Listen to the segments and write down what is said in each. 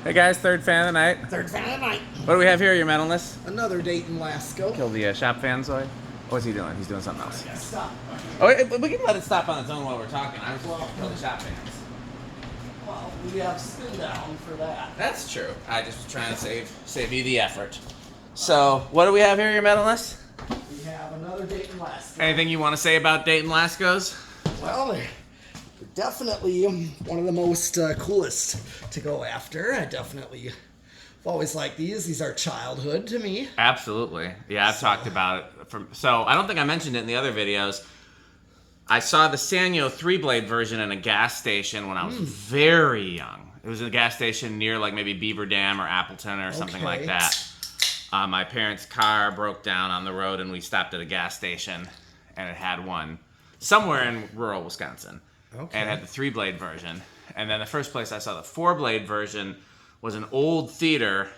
Hey guys, third fan of the night. Third fan of the night. What do we have here, your metalness? Another Dayton Lasco. Kill the shop fan, Zoe. What's he doing? He's doing something else. Yeah, stop. Oh, we can let it stop on its own while we're talking. I was kill the shop fans. Well, we have spin down for that. That's true. I just was trying to save you the effort. So, what do we have here, your metalness? We have another Dayton Lasco. Anything you want to say about Dayton Lascos? Well, they're definitely one of the most coolest to go after. I definitely always liked these. These are childhood to me. Absolutely. Yeah, I've talked about it. So I don't think I mentioned it in the other videos. I saw the Sanyo 3-blade version in a gas station when I was very young. It was a gas station near like maybe Beaver Dam or Appleton or something like that. My parents' car broke down on the road and we stopped at a gas station and it had one somewhere in rural Wisconsin. Okay. And it had the 3-blade version. And then the first place I saw the 4-blade version was an old theater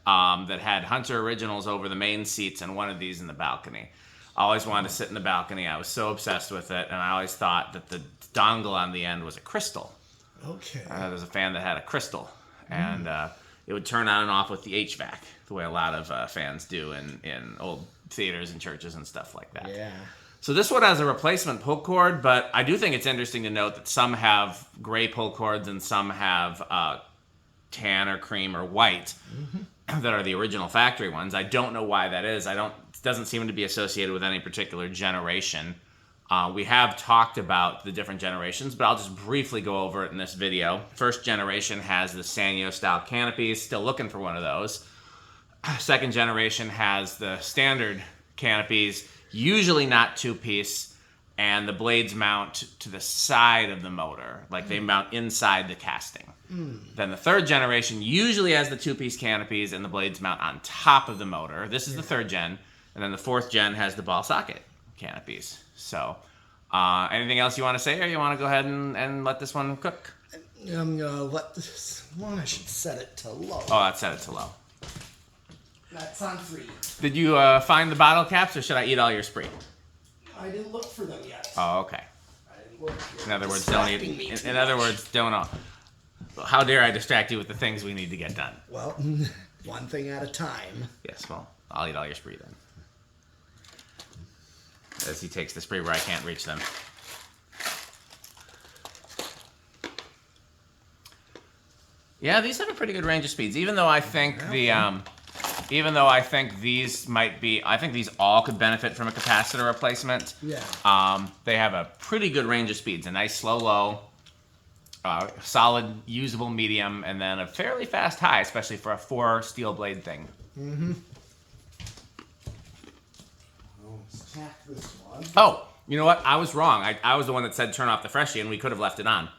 that had Hunter Originals over the main seats and one of these in the balcony. I always wanted to sit in the balcony. I was so obsessed with it, and I always thought that the dongle on the end was a crystal. Okay. There was a fan that had a crystal, and it would turn on and off with the HVAC, the way a lot of fans do in old theaters and churches and stuff like that. Yeah. So this one has a replacement pull cord, but I do think it's interesting to note that some have gray pull cords and some have tan or cream or white that are the original factory ones. I don't know why that is. It doesn't seem to be associated with any particular generation. We have talked about the different generations, but I'll just briefly go over it in this video. First generation has the Sanyo style canopies, still looking for one of those. Second generation has the standard canopies, usually not two-piece, and the blades mount to the side of the motor, like they mount inside the casting. Then the third generation usually has the two-piece canopies and the blades mount on top of the motor. This is the third gen. And then the fourth gen has the ball socket canopies. So, anything else you want to say, or you want to go ahead and let this one cook? I'm going to let this one, I should set it to low. Oh, I'd set it to low. That's on 3. Did you find the bottle caps, or should I eat all your spree? I didn't look for them yet. Oh, okay. I didn't look. In other words, don't eat. In other words, don't. How dare I distract you with the things we need to get done? Well, one thing at a time. Yes, well, I'll eat all your spree then. As he takes the spree where I can't reach them. Yeah, these have a pretty good range of speeds. Even though I think these might be, I think these all could benefit from a capacitor replacement. Yeah. They have a pretty good range of speeds. A nice slow low, solid usable medium, and then a fairly fast high, especially for a 4 steel blade thing. Let's tack this one. Oh, you know what? I was wrong. I was the one that said turn off the freshie, and we could have left it on.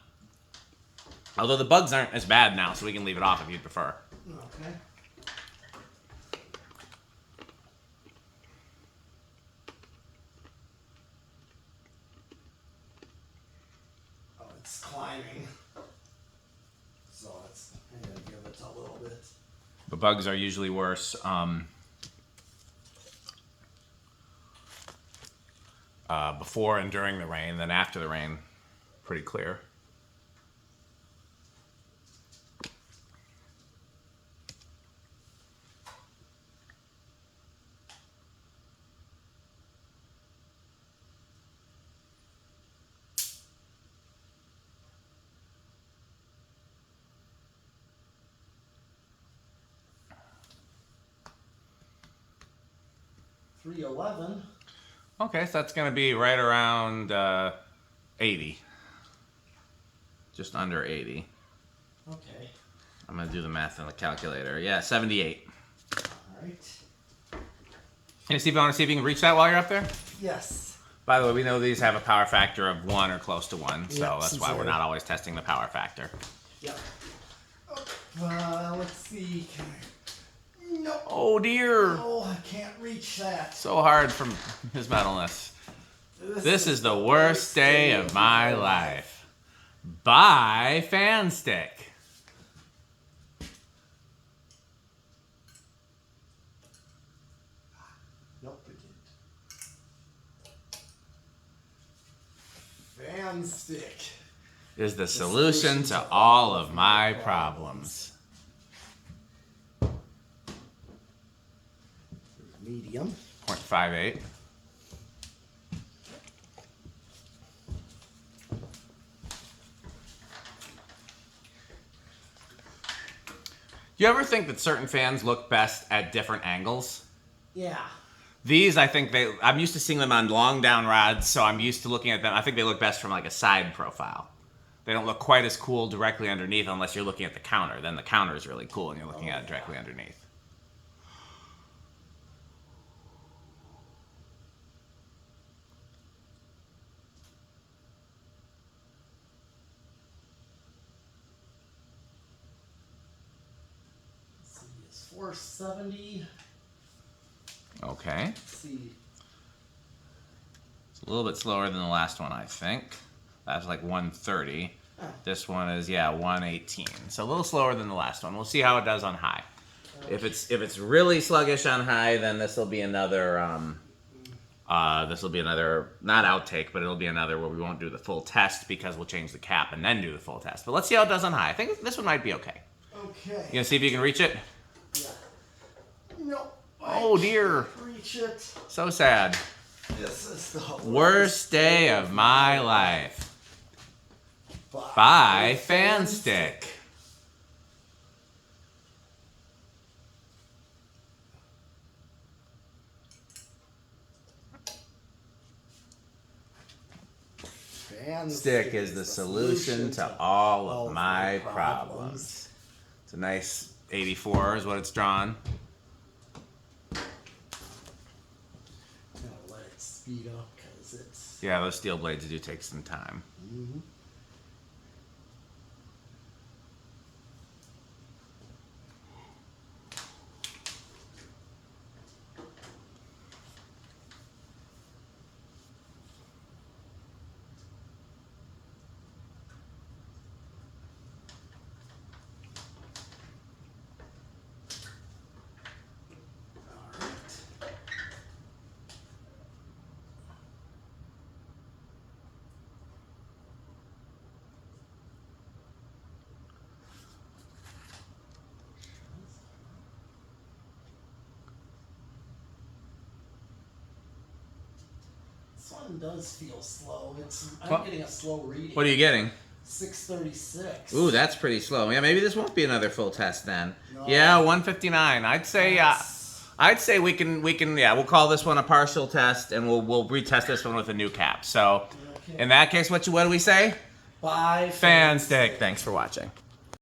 Although the bugs aren't as bad now, so we can leave it off if you'd prefer. Okay. Oh, it's climbing. So I'm going to give it a little bit. The bugs are usually worse before and during the rain than after the rain. Pretty clear. $3.11. Okay, so that's going to be right around 80. Just under 80. Okay. I'm going to do the math on the calculator. Yeah, 78. All right. Can you see if you want to see if you can reach that while you're up there? Yes. By the way, we know these have a power factor of 1 or close to 1, so Yep, that's why we're not always testing the power factor. Yep. Let's see. No. Oh dear. Oh, I can't reach that. So hard from his metalness. This is the worst day of my life. Bye, Fan Stick. Nope, it didn't. Fan Stick is the solution to all of my problems. medium. 0.58. You ever think that certain fans look best at different angles? Yeah. These, I think I'm used to seeing them on long down rods, so I'm used to looking at them. I think they look best from like a side profile. They don't look quite as cool directly underneath unless you're looking at the counter. Then the counter is really cool and you're looking at it directly underneath. Let's see, it's 470. Okay. Let's see. It's a little bit slower than the last one, I think. That's like 130. This one is 118. So a little slower than the last one. We'll see how it does on high. If it's really sluggish on high, then this will be another not outtake, but it'll be another where we won't do the full test because we'll change the cap and then do the full test. But let's see how it does on high. I think this one might be okay. Okay. You gonna see if you can reach it? Yeah. No. Oh dear. Reach it. So sad. This is the Worst day of my life. Bye, fan stick. Fan Stick is the solution to all of my problems. It's a nice 84 is what it's drawn. I'm gonna let it speed up because it's. Yeah, those steel blades do take some time. Mm-hmm. This one does feel slow. I'm getting a slow reading. What are you getting? 636. Ooh, that's pretty slow. Yeah, maybe this won't be another full test then. No. Yeah, 159. I'd say we can we'll call this one a partial test and we'll retest this one with a new cap. So Okay. in that case, what do we say? Bye. Fan stick. Thanks for watching.